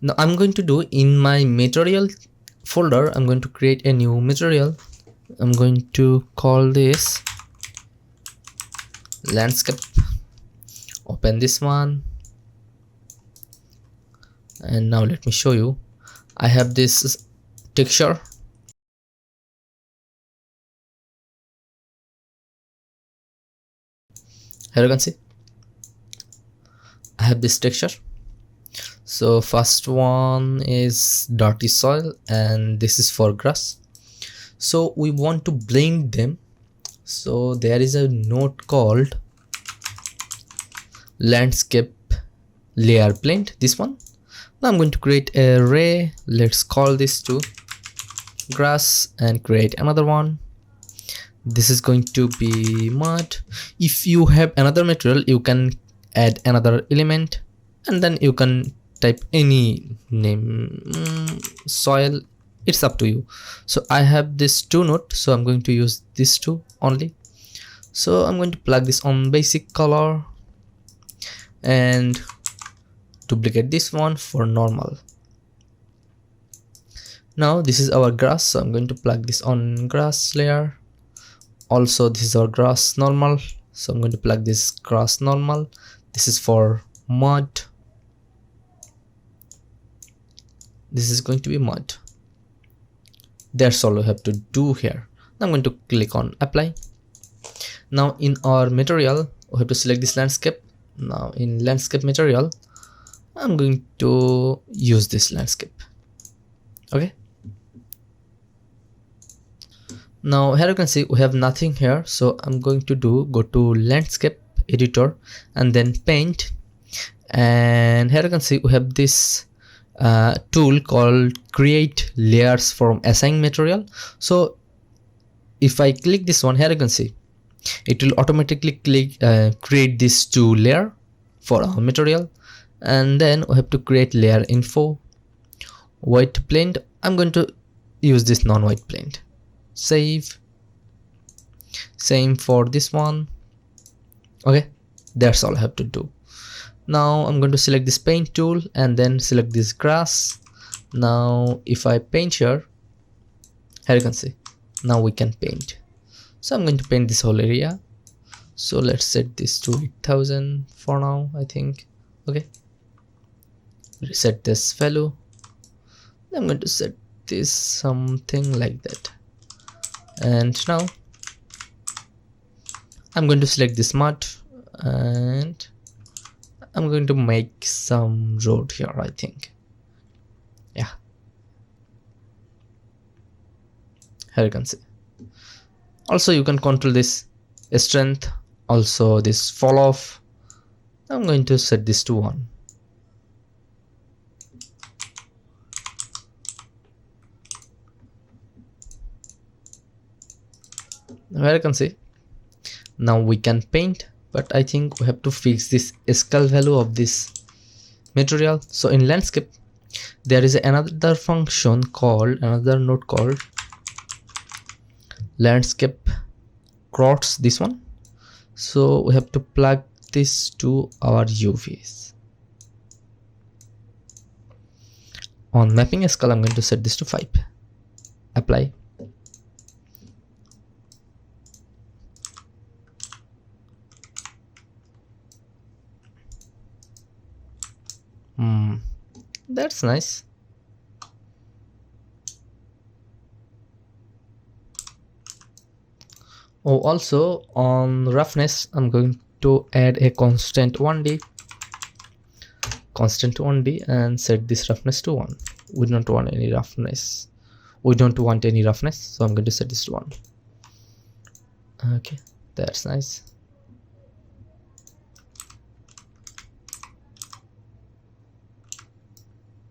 Now I'm going to do in my material folder, I'm going to create a new material. I'm going to call this landscape. Open this one, and now let me show you. I have this texture. Here you can see I have this texture. So first one is dirty soil and this is for grass. So we want to blend them. So there is a node called landscape layer blend, this one. Now I'm going to create an array. Let's call this to grass and create another one. This is going to be mud. If you have another material, you can add another element and then you can type any name. Soil, it's up to you. So I have this two node, so I'm going to use this two only. So I'm going to plug this on basic color and duplicate this one for normal. Now this is our grass, so I'm going to plug this on grass layer. Also this is our grass normal, so I'm going to plug this grass normal. This is for mud. This is going to be mud. That's all we have to do here. I'm going to click on apply. Now in our material we have to select this landscape. Now in landscape material I'm going to use this landscape. Okay, now here you can see we have nothing here, so I'm going to go to landscape editor and then paint, and here you can see we have this tool called create layers from assigned material. So if I click this one, here you can see it will automatically create this two layer for our material, and then we have to create layer info, white blend. I'm going to use this non-white blend. Save. Same for this one. Okay, that's all I have to do. Now I'm going to select this paint tool and then select this grass. Now if I paint here you can see now we can paint. So I'm going to paint this whole area. So let's set this to 8000 for now, I think. Okay, reset this value. I'm going to set this something like that, and now I'm going to select this mud and I'm going to make some road here, I think. Yeah, here you can see. Also you can control this strength, also this fall off. I'm going to set this to 1. Where you can see now we can paint, but I think we have to fix this scale value of this material. So in landscape there is another function called, another node called landscape cross, this one. So we have to plug this to our UVs. On mapping scale I'm going to set this to 5. Apply. That's nice. Oh, also on roughness I'm going to add a constant 1D and set this roughness to 1. We don't want any roughness. So I'm going to set this to 1. Okay, that's nice.